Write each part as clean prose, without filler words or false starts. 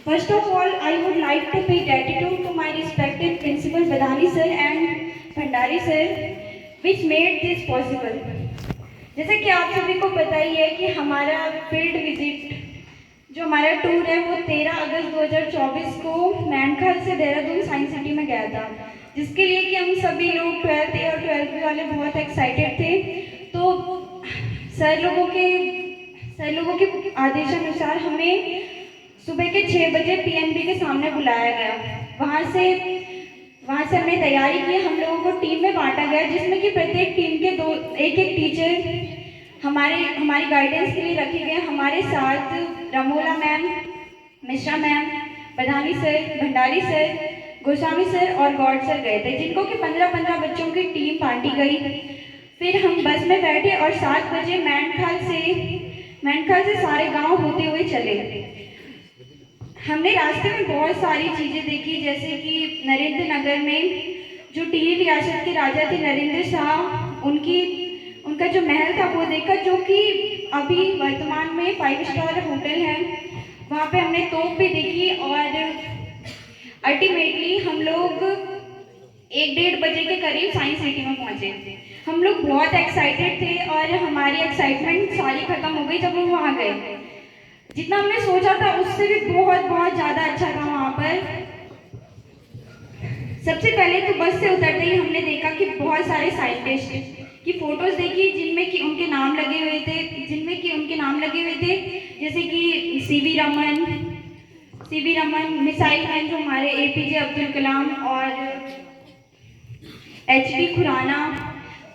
First of all, I would like to pay gratitude to my respected principal Badhani sir and Bhandari sir, which made this possible. जैसे कि आप सभी को पता ही है कि हमारा फील्ड विजिट जो हमारा टूर है वो 13 अगस्त 2024 को मैनखाल से देहरादून साइंस सिटी में गया था, जिसके लिए कि हम सभी लोग 12th ए और 12th बी वाले बहुत एक्साइटेड थे। तो सर लोगों के आदेशानुसार हमें सुबह के 6 बजे पीएनबी के सामने बुलाया गया। वहाँ से हमने तैयारी की। हम लोगों को टीम में बांटा गया, जिसमें कि प्रत्येक टीम के एक टीचर हमारी गाइडेंस के लिए रखे गए। हमारे साथ Ramola ma'am, Mishra ma'am, Badhani sir, Bhandari sir, Goswami sir और गौड सर गए थे, जिनको कि 15-15 बच्चों की टीम बांटी गई। फिर हम बस में बैठे और 7 बजे मैनखाल से सारे गांव होते हुए चले। हमने रास्ते में बहुत सारी चीज़ें देखी, जैसे कि नरेंद्र नगर में जो टिहरी रियासत के राजा थे नरेंद्र शाह, उनका जो महल था वो देखा, जो कि अभी वर्तमान में 5 स्टार होटल है। वहाँ पे हमने तोप भी देखी और अल्टीमेटली हम लोग 1-1:30 बजे के करीब साइंस सिटी में पहुँचे। हम लोग बहुत एक्साइटेड थे और हमारी एक्साइटमेंट सारी खत्म हो गई जब हम वहाँ गए। जितना हमने सोचा था उससे भी बहुत ज़्यादा अच्छा था वहाँ पर। सबसे पहले तो बस से उतरते ही हमने देखा कि बहुत सारे साइंटिस्ट की फोटोज देखी, जिनमें कि उनके नाम लगे हुए थे, जैसे कि सीवी रमन, मिसाइल मैन जो हमारे एपीजे अब्दुल कलाम और एचडी खुराना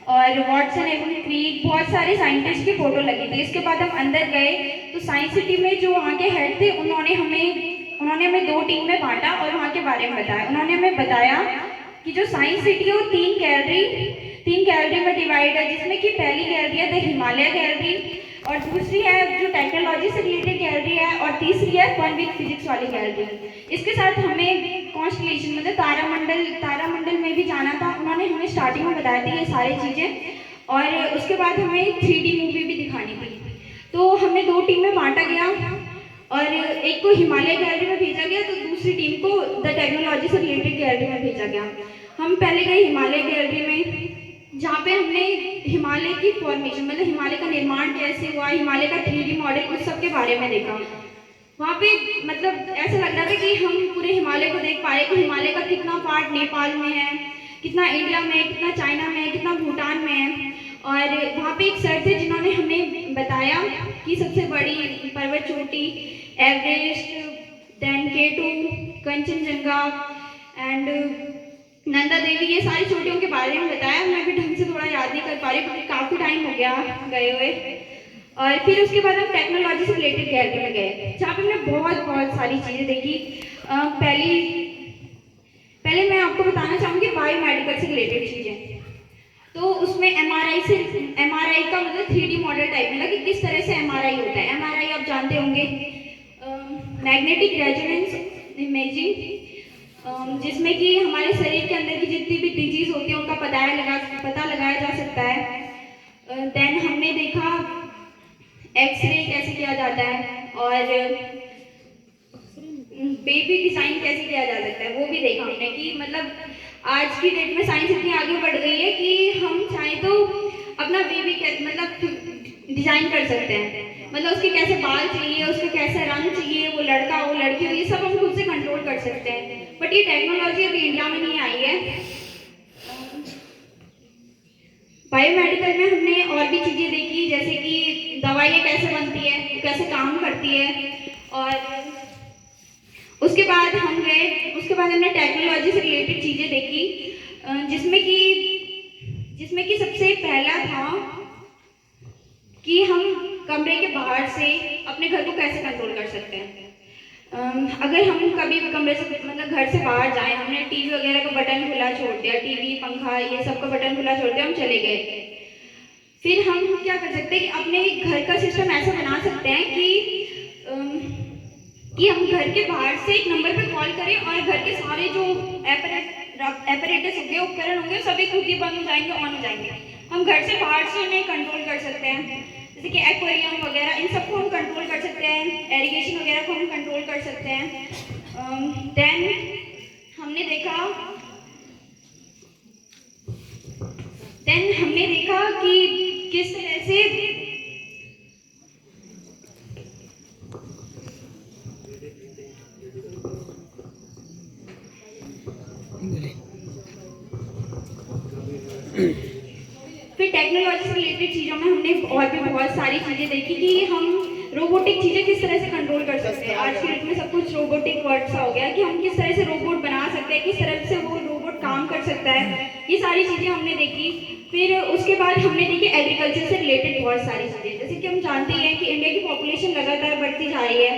और वॉटसन एवं क्रीक, बहुत सारे साइंटिस्ट की फोटो लगी थी। इसके बाद हम अंदर गए तो साइंस सिटी में जो वहाँ के हेड थे उन्होंने हमें 2 टीम में बांटा और वहाँ के बारे में बताया। उन्होंने हमें बताया कि जो साइंस सिटी है वो 3 गैलरी में डिवाइड है, जिसमें कि पहली गैलरी है द हिमालय गैलरी, और दूसरी है जो टेक्नोलॉजी से रिलेटेड गैलरी है, और तीसरी है फन विद फिजिक्स वाली गैलरी। इसके साथ हमें कॉन्स्टलेशन मतलब तारामंडल में भी जाना था। उन्होंने हमें स्टार्टिंग में बताया था ये सारी चीज़ें, और उसके बाद हमें 3D मूवी भी दिखानी थी। तो हमें 2 टीम में बांटा गया और एक को हिमालय गैलरी में भेजा गया तो दूसरी टीम को द टेक्नोलॉजी से रिलेटेड गैलरी में भेजा गया। हम पहले गए हिमालय गैलरी में, जहाँ पे हमने हिमालय की फॉर्मेशन मतलब हिमालय का निर्माण कैसे हुआ, हिमालय का 3D मॉडल, उस सब के बारे में देखा। वहाँ पे मतलब ऐसा लग रहा था कि हम पूरे हिमालय को देख पाए कि हिमालय का कितना पार्ट नेपाल में है, कितना इंडिया में, कितना चाइना में, कितना भूटान में है। और वहाँ पे एक सर थे जिन्होंने हमें बताया कि सबसे बड़ी पर्वत चोटी Everest, then K2, Kanchenjunga and Nanda Devi, ये सारी चोटियों के बारे में बताया। मैं भी ढंग से थोड़ा याद नहीं कर पा रही क्योंकि काफ़ी टाइम हो गया गए हुए। और फिर उसके बाद हम टेक्नोलॉजी से रिलेटेड गैलरी में गए, जहाँ पे हमने बहुत सारी चीज़ें देखी। पहले मैं आपको बताना चाहूँगी बायोमेडिकल से रिलेटेड चीज़ें। तो उसमें एमआरआई का मतलब 3D मॉडल टाइप में कि किस तरह से एमआरआई होता है। एमआरआई आप जानते होंगे, मैग्नेटिक रेजोनेंस इमेजिंग, जिसमें कि हमारे शरीर के अंदर की जितनी भी डिजीज होती है उनका पता लगाया जा सकता है। देन हमने देखा एक्सरे कैसे किया जाता है और बेबी डिजाइन कैसे किया जा सकता है, वो भी देखा हमने कि मतलब आज की डेट में साइंस इतनी आगे बढ़ गई है कि हम चाहे तो अपना बेबी मतलब डिजाइन कर सकते हैं। मतलब उसके कैसे बाल चाहिए, उसका कैसा रंग चाहिए, वो लड़का हो लड़की हो, ये सब हम खुद से कंट्रोल कर सकते हैं। बट ये टेक्नोलॉजी अभी इंडिया में नहीं आई है। बायोमेडिकल में हमने और भी चीज़ें देखी, जैसे कि दवाइयाँ कैसे बनती है, कैसे काम करती है। और उसके बाद हमने टेक्नोलॉजी से रिलेटेड चीज़ें देखी, जिसमें कि सबसे पहला था कि हम कमरे के बाहर से अपने घर को कैसे कंट्रोल कर सकते हैं। अगर हम कभी भी कमरे से मतलब घर से बाहर जाएं, हमने टीवी वगैरह का बटन खुला छोड़ दिया, टीवी पंखा ये सब का बटन खुला छोड़ दिया, हम चले गए। फिर हम क्या कर सकते हैं कि अपने घर का सिस्टम ऐसा बना सकते हैं कि हम घर के बाहर से एक नंबर पे कॉल करें और घर के सारे जो एपरेटस होंगे, उपकरण होंगे, सभी खुद ही बंद हो जाएंगे, ऑन हो जाएंगे। हम घर से बाहर से उन्हें कंट्रोल कर सकते हैं, जैसे कि एक्वेरियम वगैरह, इन सबको हम कंट्रोल कर सकते हैं, एरिगेशन वगैरह को हम कंट्रोल कर कर सकते हैं। देन हमने देखा कि किस तरह से फिर टेक्नोलॉजी से रिलेटेड चीज़ों में हमने और भी बहुत सारी चीज़ें देखी कि हम रोबोटिक चीज़ें किस तरह से कंट्रोल कर सकते हैं। आज के डेट में सब कुछ रोबोटिक वर्ड सा हो गया कि हम किस तरह से रोबोट बना सकते हैं, किस तरह से वो रोबोट काम कर सकता है, ये सारी चीज़ें हमने देखी। फिर उसके बाद हमने देखी एग्रीकल्चर से रिलेटेड बहुत सारी चीज़ें, जैसे कि हम जानते ही हैं कि इंडिया की पॉपुलेशन लगातार बढ़ती जा रही है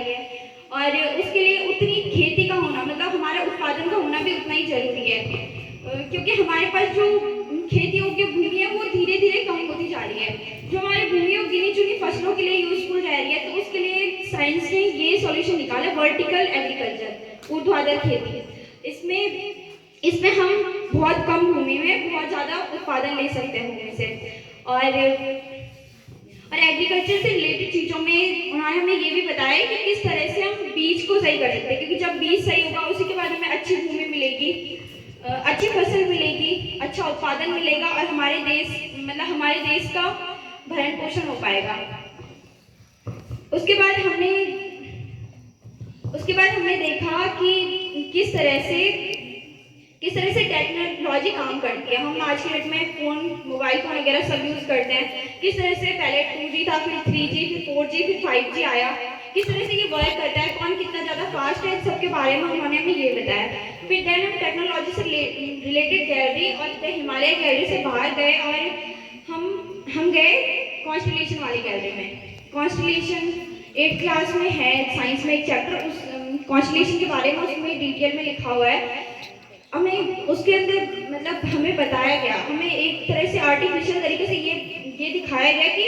और उसके लिए उतनी खेती का होना, मतलब हमारा उत्पादन का होना भी उतना ही जरूरी है, क्योंकि हमारे पास जो खेती योग्य भूमि है वो धीरे धीरे कम होती जा रही है। जो हमारी भूमि और गिनी चुनी फसलों के लिए यूजफुल रह रही है, तो उसके लिए साइंस ने ये सॉल्यूशन निकाला, वर्टिकल एग्रीकल्चर, ऊर्ध्वाधर खेती। इसमें हम बहुत कम भूमि में बहुत ज़्यादा उत्पादन ले सकते हैं भूमि से। और एग्रीकल्चर से रिलेटेड चीज़ों में उन्होंने हमें ये भी बताया कि किस तरह से हम बीज को सही कर सकते हैं, क्योंकि जब बीज सही होगा उसी के बाद हमें अच्छी भूमि मिलेगी, अच्छी फसल मिलेगी, अच्छा उत्पादन मिलेगा और हमारे देश का भरण पोषण हो पाएगा। उसके बाद हमने देखा कि किस तरह से टेक्नोलॉजी काम करती है। हम आज के डेट में मोबाइल फोन वगैरह सब यूज करते हैं। किस तरह से पहले 2G था, फिर 3G, फिर 4G, फिर 5G आया, किस तरह से ये वर्क करता है, कौन कितना ज़्यादा फास्ट है, सबके बारे में उन्होंने हमें ये बताया। फिर देन हम टेक्नोलॉजी से रिलेटेड गैलरी और हिमालय गैलरी से बाहर गए और हम गए कॉन्स्टलेशन वाली गैलरी में। कॉन्स्टलेशन 8th क्लास में है, साइंस में एक चैप्टर उस कॉन्स्टलेशन के बारे में, उसमें डिटेल में लिखा हुआ है। हमें उसके अंदर मतलब हमें बताया गया, हमें एक तरह से आर्टिफिशियल तरीके से ये दिखाया गया कि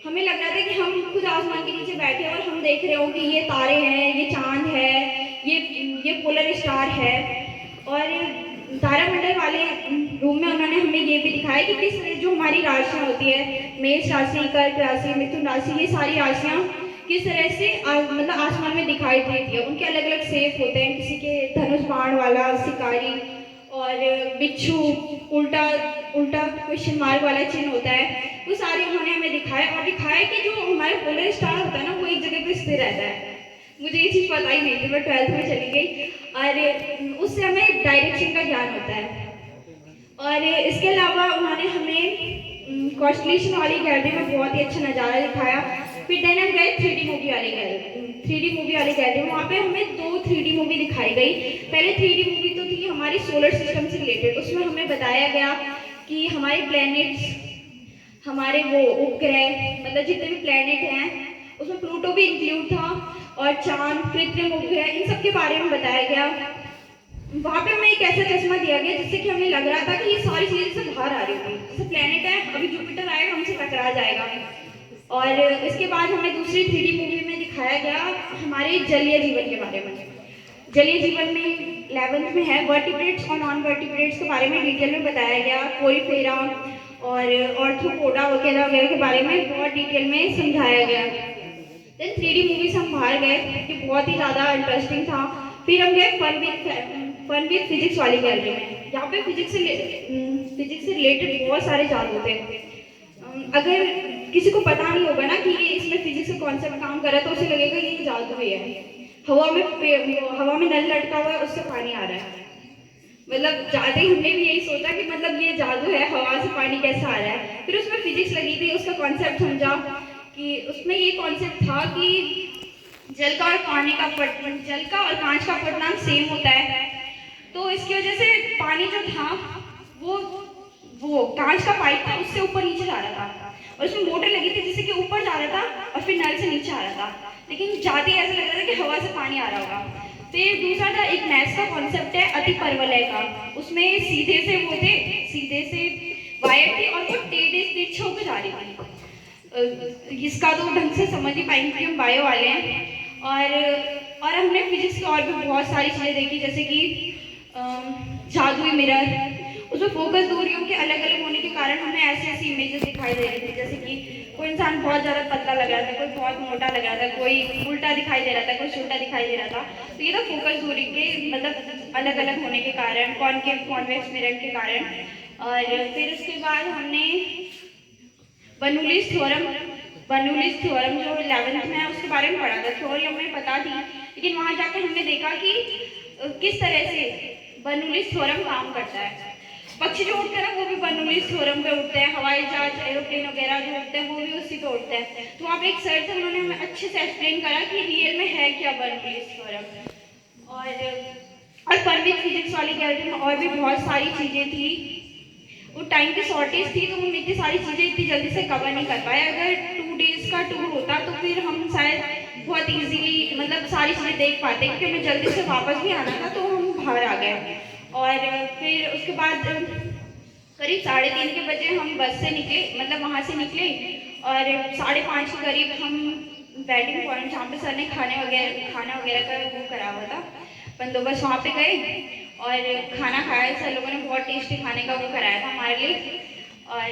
हमें लग रहा था कि हम खुद आसमान के नीचे बैठे हैं और हम देख रहे हो कि ये तारे हैं, ये चांद है, ये पोलर स्टार है। और तारामंडल वाले रूम में उन्होंने हमें ये भी दिखाया कि किस तरह जो हमारी राशियाँ होती है, मेष राशि, कर्क राशि, मिथुन राशि, ये सारी राशियाँ किस तरह से मतलब आसमान में दिखाई देती है। उनके अलग अलग शेप होते हैं, किसी के धनुष बाण वाला, शिकारी, और बिच्छू, उल्टा क्वेश्चन मार्क वाला चिन्ह होता है। वो सारे उन्होंने हमें दिखाया कि जो हमारा पोलर स्टार होता है ना, वो एक जगह पे स्थिर रहता है। मुझे ये चीज़ पता ही नहीं थी, मैं 12th में चली गई और उससे हमें डायरेक्शन का ज्ञान होता है। और इसके अलावा उन्होंने हमें कॉन्स्टलेशन वाली गैलरी में बहुत ही अच्छा नज़ारा दिखाया। फिर देन हम गए 3D मूवी वाली गैलरी में। वहाँ पे हमें 2 3D मूवी दिखाई गई। पहले 3D मूवी तो थी हमारी सोलर सिस्टम से रिलेटेड, उसमें हमें बताया गया कि हमारे प्लैनेट्स, हमारे वो उपग्रह, मतलब जितने भी प्लैनेट हैं उसमें प्लूटो भी इंक्लूड था, और चांद, कृत्रिम उपग्रह, इन सब के बारे में बताया गया। वहाँ पे हमें एक ऐसा चश्मा दिया गया जिससे कि हमें लग रहा था कि ये सारी चीज़ें से बाहर आ रही होगी, जैसे प्लैनेट है, अभी जुपिटर आएगा हमसे टकरा जाएगा। और इसके बाद हमें दूसरी 3D मूवी में दिखाया गया हमारे जलीय जीवन के बारे में। जलीय जीवन में 11th में है, वर्टिब्रेट्स और नॉन वर्टिब्रेट्स के बारे में डिटेल में बताया गया। कोरीफेरा और ऑर्थ्रोपोडा वगैरह वगैरह के बारे में बहुत डिटेल में समझाया गया। देन 3D मूवी से हम बाहर गए, कि बहुत ही ज़्यादा इंटरेस्टिंग था। फिर हम गए फन विद फिजिक्स वाली गैलरी में। यहाँ पे फिजिक्स से रिलेटेड बहुत सारे जादू थे। अगर किसी को पता नहीं होगा ना कि ये इसमें फिजिक्स का कॉन्सेप्ट काम कर रहा है, तो उसे लगेगा ये जादू ही है। हवा में नल लटका हुआ है, उससे पानी आ रहा है। मतलब जाते ही हमने भी यही सोचा कि मतलब ये जादू है, हवा से पानी कैसा आ रहा है। फिर उसमें फिजिक्स लगी थी, उसका कॉन्सेप्ट समझा कि उसमें ये कॉन्सेप्ट था कि जल का और कांच का पठनांक सेम होता है। तो इसकी वजह से पानी जो था वो कांच का पाइप था, उससे ऊपर नीचे जा रहा था, और उसमें मोटर लगी थी जिससे कि ऊपर जा रहा था और फिर नल से नीचे आ रहा था। लेकिन जाते ही ऐसा लग रहा था कि हवा से पानी आ रहा होगा। फिर दूसरा था एक मैथ्स का कॉन्सेप्ट है अति परवलय का। उसमें सीधे से वायर थी और वो टेढ़े तिरछे होकर जा रही थी। इसका तो ढंग से समझ ही पाएंगे कि हम बायो वाले हैं। और हमने फिजिक्स की और भी बहुत सारी चीज़ें देखी, जैसे कि जादुई मिरर, उसमें फोकस दूरियों के अलग अलग होने के कारण हमें ऐसी ऐसी इमेजेस दिखाई दे रही थी, जैसे कि कोई इंसान बहुत ज़्यादा पतला लग रहा था, कोई बहुत मोटा लग रहा था, कोई उल्टा दिखाई दे रहा था, कोई उल्टा दिखाई दे रहा था। तो ये था फोकस दूरी के मतलब अलग अलग होने के कारण, कॉनकेव कॉन्वेक्स मिरर के कारण। और फिर उसके बाद हमने बर्नौलीज़ थ्योरम जो 11th में है उसके बारे में पढ़ा था। थ्योरी हमें पता थी, लेकिन वहाँ जाकर हमने देखा कि किस तरह से बर्नौलीज़ थ्योरम काम करता है। पक्षी जो उड़ते हैं ना वो भी बर्नौलीज़ थ्योरम पे उड़ते हैं, हवाई जहाज एरोप्लेन वगैरह जो उड़ते हैं वो भी उसी पे उड़ते हैं। तो वहाँ पे एक सर थे, उन्होंने हमें अच्छे से एक्सप्लेन करा कि रियल में है क्या बर्नौलीज़ थ्योरम। और परमिट फिजिक्स वाली गैलरी में और भी बहुत सारी चीज़ें थी। वो टाइम की शॉर्टेज थी तो हम इतनी सारी चीज़ें इतनी जल्दी से कवर नहीं कर पाए। अगर 2 डेज़ का टूर होता तो फिर हम शायद बहुत इजीली मतलब सारी चीज़ें देख पाते, क्योंकि हमें जल्दी से वापस भी आना था तो हम बाहर आ गए। और फिर उसके बाद करीब 3:30 के बजे हम बस से निकले, मतलब वहाँ से निकले, और 5:30 के करीब हम वेटिंग पॉइंट जहाँ पे सर ने खाना वगैरह का वो करा हुआ था बंदोबस्त, वहाँ पे गए और खाना खाया। सर लोगों ने बहुत टेस्टी खाने का वो कराया था हमारे लिए। और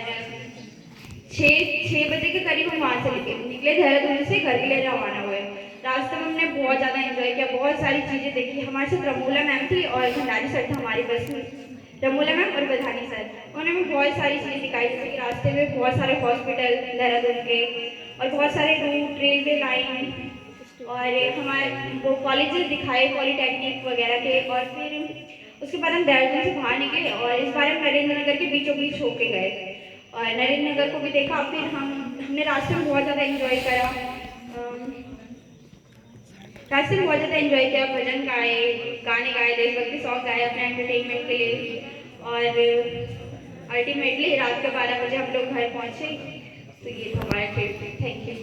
6 बजे के करीब हम वहाँ से निकले देहरादून से घर के लिए रवाना हुए। रास्ते में हमने बहुत ज़्यादा एंजॉय किया, बहुत सारी चीज़ें देखी। हमारे साथ रमोला मैम थी और भंडारी सर था हमारी बस में, रमोला मैम और बधानी सर। उन्होंने हमें बहुत सारी चीज़ें दिखाई, जैसे कि रास्ते में बहुत सारे हॉस्पिटल देहरादून के और बहुत सारे रूट, रेलवे लाइन और हमारे वो कॉलेजेस दिखाए पॉलीटेक्निक वगैरह के। और फिर उसके बाद हम देहरादून से बाहर निकले और इस बार हम नरेंद्र नगर के बीचों बीच होके गए और नरेंद्र नगर को भी देखा। फिर हमने रास्ते में बहुत ज़्यादा एंजॉय करा, रास्ते में बहुत ज़्यादा एंजॉय किया, भजन गाए, गाने गाए, देशभक्ति सॉन्ग गाए अपने एंटरटेनमेंट के लिए। और अल्टीमेटली रात के 12 बजे हम लोग घर पहुँचे। तो ये था हमारा ट्रिप। Thank you.